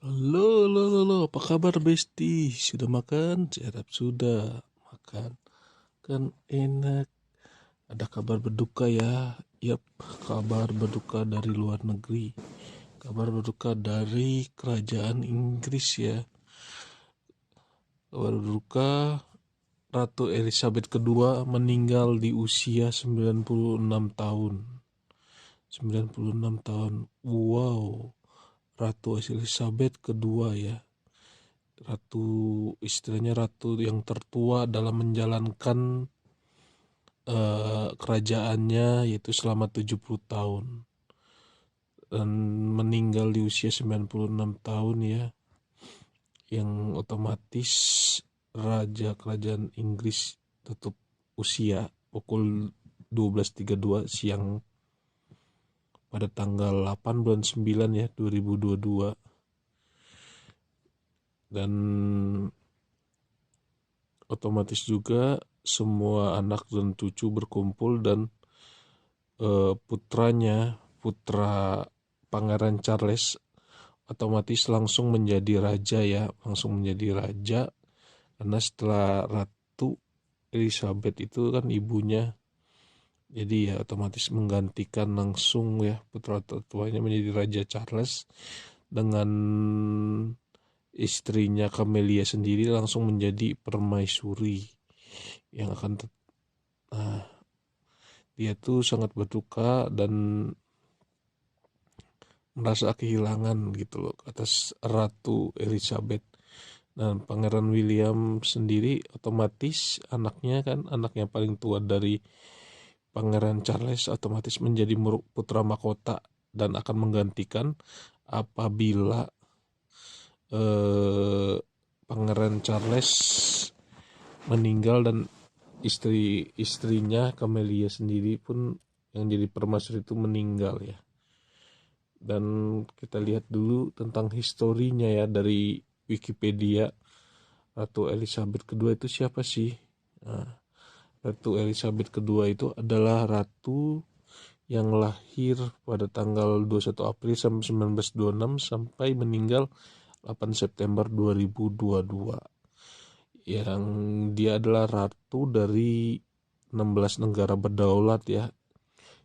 Halo, halo, halo, apa kabar Besti? Sudah makan? Saya harap sudah makan. Kan enak. Ada kabar berduka ya. Yap, kabar berduka dari luar negeri. Kabar berduka dari kerajaan Inggris ya. Kabar berduka Ratu Elizabeth II meninggal di usia 96 tahun. 96 tahun. Wow. Ratu Elizabeth II ya. Ratu, istilahnya ratu yang tertua dalam menjalankan kerajaannya, yaitu selama 70 tahun, dan meninggal di usia 96 tahun ya, yang otomatis raja kerajaan Inggris tutup usia pukul 12.32 siang pada tanggal 8 bulan 9 ya 2022. Dan otomatis juga semua anak dan cucu berkumpul, dan putra Pangeran Charles otomatis langsung menjadi raja ya, karena setelah Ratu Elizabeth itu kan ibunya, jadi ya otomatis menggantikan langsung ya, putra tertuanya menjadi Raja Charles, dengan istrinya Camelia sendiri langsung menjadi permaisuri yang akan dia tuh sangat berduka dan merasa kehilangan gitu loh atas Ratu Elizabeth. Dan Pangeran William sendiri otomatis anaknya paling tua dari Pangeran Charles, otomatis menjadi putra mahkota dan akan menggantikan apabila Pangeran Charles meninggal, dan istrinya Camelia sendiri pun yang jadi permaisuri itu meninggal ya. Dan kita lihat dulu tentang historinya ya dari Wikipedia. Ratu Elizabeth II itu siapa sih? Nah, Ratu Elizabeth II itu adalah ratu yang lahir pada tanggal 21 April 1926 sampai meninggal 8 September 2022. Yang dia adalah ratu dari 16 negara berdaulat ya,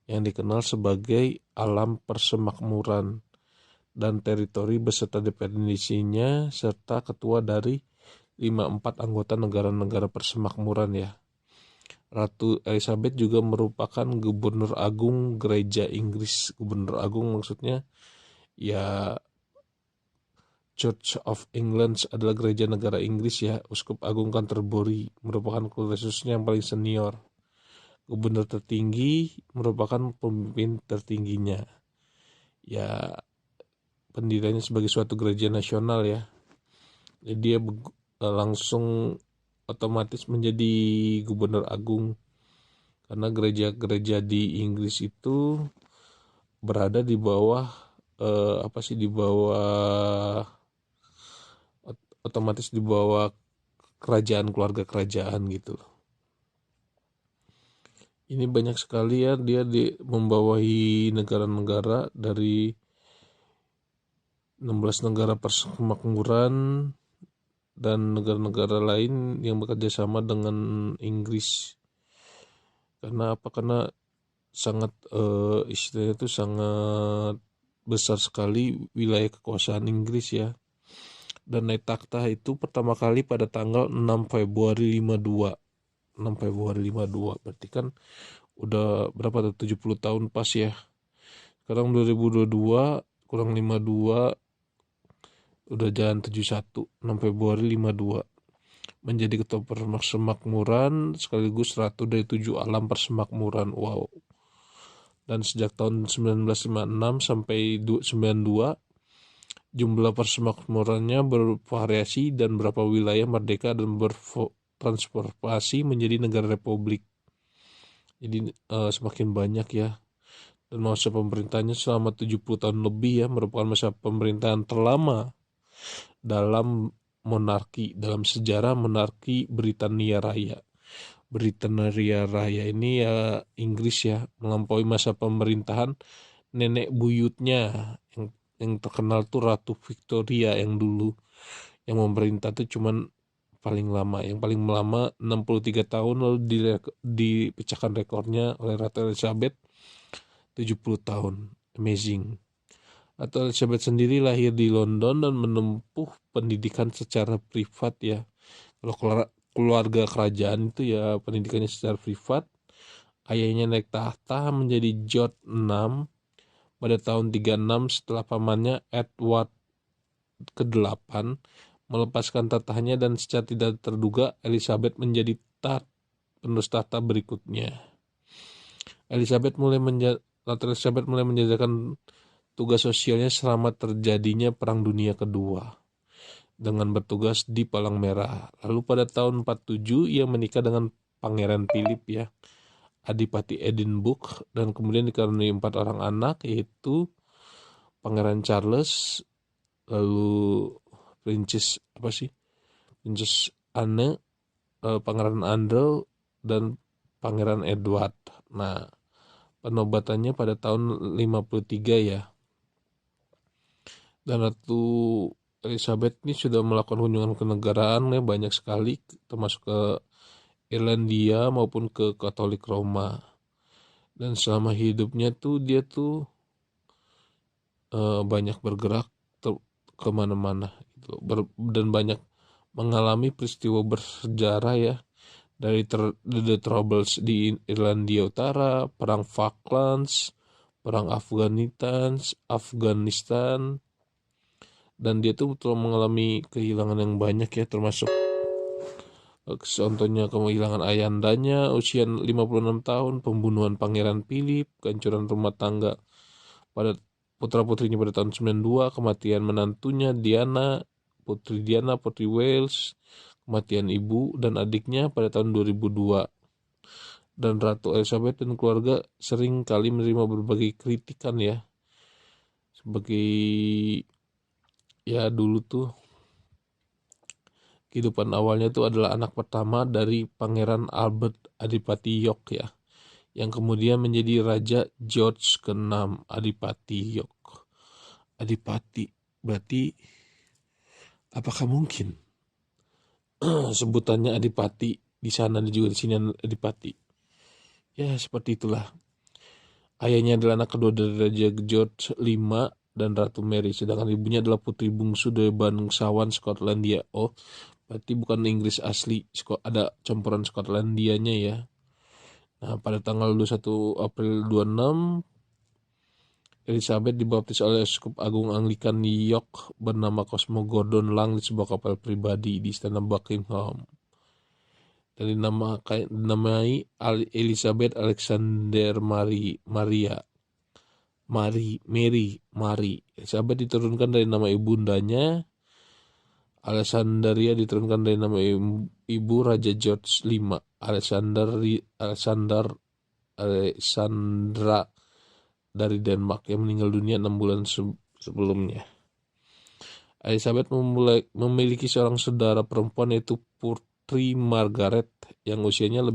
yang dikenal sebagai alam persemakmuran dan teritori beserta definisinya, serta ketua dari 54 anggota negara-negara persemakmuran ya. Ratu Elizabeth juga merupakan gubernur agung gereja Inggris. Gubernur agung maksudnya ya, Church of England adalah gereja negara Inggris ya. Uskup Agung Canterbury merupakan khususnya yang paling senior. Gubernur tertinggi merupakan pemimpin tertingginya. Ya, pendiriannya sebagai suatu gereja nasional ya. Jadi dia langsung otomatis menjadi gubernur agung, karena gereja-gereja di Inggris itu berada di bawah di bawah, otomatis di bawah kerajaan, keluarga kerajaan gitu. Ini banyak sekali ya, dia membawahi negara-negara dari 16 negara persemakmuran dan negara-negara lain yang bekerja sama dengan Inggris. Karena apa? Karena sangat istilahnya itu sangat besar sekali wilayah kekuasaan Inggris ya. Dan naik takhta itu pertama kali pada tanggal 6 Februari 52. 6 Februari 52 berarti kan udah berapa tuh, 70 tahun pas ya. Sekarang 2022 kurang 52, udah jalan 71. 6 Februari 52 menjadi ketua persemakmuran sekaligus ratu dari 7 alam persemakmuran. Wow. Dan sejak tahun 1956 sampai 92, jumlah persemakmurannya bervariasi dan beberapa wilayah merdeka dan bertransformasi menjadi negara republik. Jadi semakin banyak ya. Dan masa pemerintahnya selama 70 tahun lebih ya, merupakan masa pemerintahan terlama dalam dalam sejarah monarki Britania Raya. Britania Raya ini ya Inggris ya, melampaui masa pemerintahan nenek buyutnya yang yang terkenal tuh Ratu Victoria yang dulu yang memerintah tuh cuman paling lama, yang paling lama 63 tahun, lalu dipecahkan rekornya oleh Ratu Elizabeth 70 tahun. Amazing. Ratu Elizabeth sendiri lahir di London dan menempuh pendidikan secara privat ya. Kalau keluarga kerajaan itu ya pendidikannya secara privat. Ayahnya naik tahta menjadi George VI pada tahun 36 setelah pamannya Edward ke-8 melepaskan tatahnya, dan secara tidak terduga Elizabeth menjadi penerus tahta berikutnya. Ratu Elizabeth mulai menjalankan tugas sosialnya selama terjadinya Perang Dunia Kedua dengan bertugas di Palang Merah. Lalu pada tahun 47 ia menikah dengan Pangeran Philip ya, Adipati Edinburgh, dan kemudian dikaruniai 4 orang anak, yaitu Pangeran Charles, lalu Princess Anne, Pangeran Andrew, dan Pangeran Edward. Nah, penobatannya pada tahun 53 ya. Dan Ratu Elizabeth ini sudah melakukan kunjungan ke negaraan ya banyak sekali, termasuk ke Irlandia maupun ke Katolik Roma. Dan selama hidupnya tuh dia tuh banyak bergerak kemana-mana gitu, dan banyak mengalami peristiwa bersejarah ya, dari The Troubles di Irlandia Utara, Perang Falklands, Perang Afghanistan, dan dia tuh telah mengalami kehilangan yang banyak ya, termasuk contohnya kehilangan ayandanya usia 56 tahun, pembunuhan Pangeran Philip, kehancuran rumah tangga pada putra-putrinya pada tahun 92, kematian menantunya Putri Wales, kematian ibu dan adiknya pada tahun 2002. Dan Ratu Elizabeth dan keluarga sering kali menerima berbagai kritikan ya, sebagai ya dulu tuh kehidupan awalnya tuh adalah anak pertama dari Pangeran Albert Adipati York ya, yang kemudian menjadi Raja George ke-6 Adipati York. Adipati berarti apakah mungkin sebutannya Adipati di sana dan juga di sini Adipati? Ya seperti itulah. Ayahnya adalah anak kedua dari Raja George V dan Ratu Mary, sedangkan ibunya adalah putri bungsu dari bangsawan Skotlandia. Oh, berarti bukan Inggris asli, ada campuran Skotlandianya ya. Nah, pada tanggal 21 April 26, Elizabeth dibaptis oleh Uskup Agung Anglikan New York bernama Cosmo Gordon Lang di sebuah kapal pribadi di Istana Buckingham. Dan dinamai Elizabeth Alexander Mary. Elizabeth diturunkan dari nama ibundanya. Alexandria diturunkan dari nama ibu Raja George V. Alexandra dari Denmark yang meninggal dunia 6 bulan sebelumnya. Elizabeth memiliki seorang saudara perempuan, yaitu Putri Margaret yang usianya 4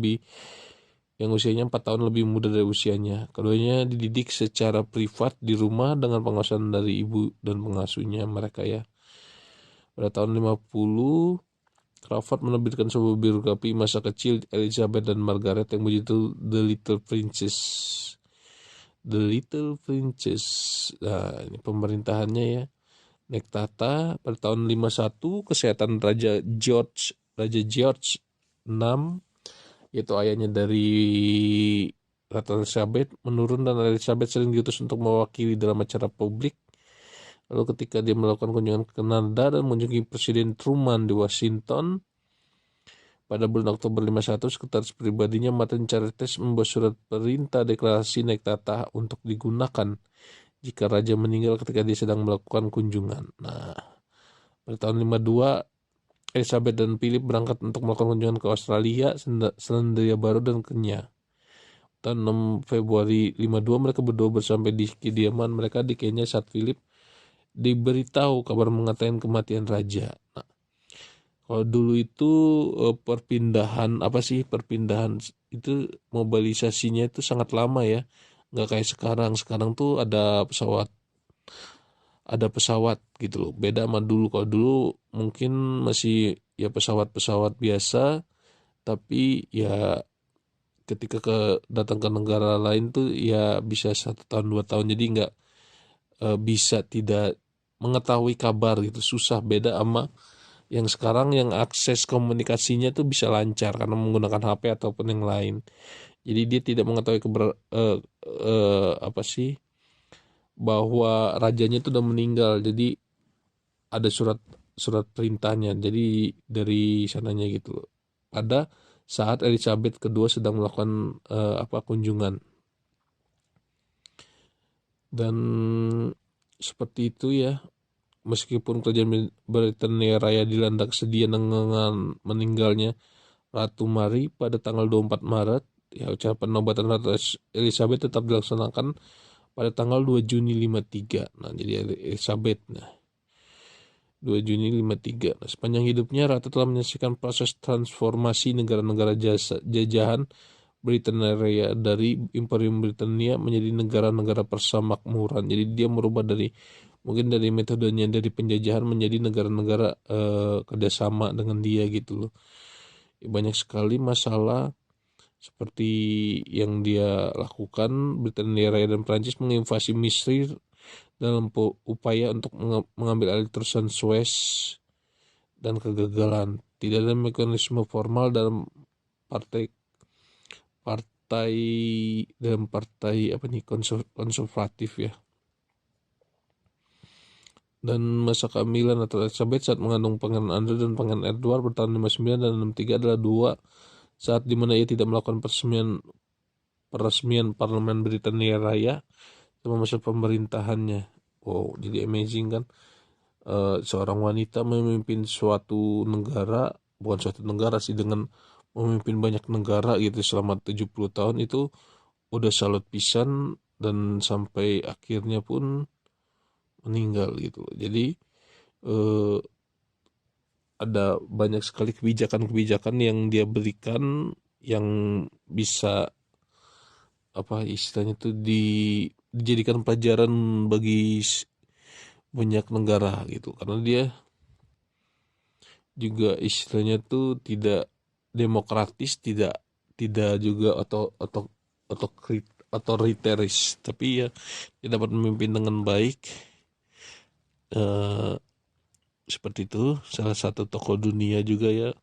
tahun lebih muda dari usianya. Keduanya dididik secara privat di rumah dengan pengawasan dari ibu dan pengasuhnya mereka ya. Pada tahun 50, Crawford menerbitkan sebuah biografi masa kecil Elizabeth dan Margaret yang berjudul The Little Princess. Nah, ini pemerintahannya ya. Naik tahta pada tahun 51, kesehatan Raja George VI, yaitu ayahnya dari Ratu Elizabeth, menurun, dan Elizabeth sering diutus untuk mewakili dalam acara publik. Lalu ketika dia melakukan kunjungan ke Kanada dan mengunjungi Presiden Truman di Washington pada bulan Oktober 51, sekretaris pribadinya Martin Charites membuat surat perintah deklarasi naik tahta untuk digunakan jika raja meninggal ketika dia sedang melakukan kunjungan. Nah, pada tahun 52, Elizabeth dan Philip berangkat untuk melakukan kunjungan ke Australia, Selandia Baru, dan Kenya. Tahun 6 Februari 52, mereka berdua bersampai di kediaman mereka di Kenya saat Philip diberitahu kabar mengatakan kematian raja. Nah, kalau dulu itu perpindahan itu mobilisasinya itu sangat lama ya, nggak kayak sekarang. Sekarang tuh ada pesawat ada pesawat gitu loh. Beda sama dulu. Kalau dulu mungkin masih ya pesawat-pesawat biasa, tapi ya ketika datang ke negara lain tuh ya bisa 1 tahun 2 tahun, jadi nggak bisa tidak mengetahui kabar gitu, susah. Beda sama yang sekarang yang akses komunikasinya tuh bisa lancar karena menggunakan HP ataupun yang lain. Jadi dia tidak mengetahui apa sih, bahwa rajanya itu udah meninggal. Jadi ada surat surat perintahnya. Jadi dari sananya gitu loh. Pada saat Elizabeth kedua sedang melakukan kunjungan. Dan seperti itu ya. Meskipun kerajaan Britania Raya dilanda kesedihan dengan meninggalnya Ratu Mary pada tanggal 24 Maret, ya ucapan penobatan Ratu Elizabeth tetap dilaksanakan pada tanggal 2 Juni 53. Nah, jadi Elizabeth. Nah, 2 Juni 53. Nah, sepanjang hidupnya Ratu telah menyaksikan proses transformasi negara-negara jajahan Britania Raya dari Imperium Britania menjadi negara-negara persemakmuran. Jadi dia merubah mungkin dari metodenya dari penjajahan menjadi negara-negara kerjasama dengan dia gitu loh. Banyak sekali masalah seperti yang dia lakukan. Britania Raya dan Prancis menginvasi Mesir dalam upaya untuk mengambil alih terusan Suez dan kegagalan. Tidak ada mekanisme formal dalam partai partai partai konservatif ya. Dan masa kehamilan atau Elizabeth saat mengandung Pangeran Andrew dan Pangeran Edward bertahun 59 dan 63 adalah dua saat dimana ia tidak melakukan peresmian parlemen Britania Raya selama masa pemerintahannya. Wow, jadi amazing kan. Seorang wanita memimpin suatu negara, bukan suatu negara sih, dengan memimpin banyak negara gitu selama 70 tahun itu udah salut pisan, dan sampai akhirnya pun meninggal gitu. Jadi eh, ada banyak sekali kebijakan-kebijakan yang dia berikan yang bisa apa istilahnya tuh dijadikan pelajaran bagi banyak negara gitu, karena dia juga istilahnya tuh tidak demokratis, tidak tidak juga otoriteris, tapi ya dia dapat memimpin dengan baik. eh, Seperti itu salah satu tokoh dunia juga ya,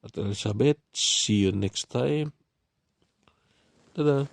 Ratu Elizabeth. See you next time. Dadah.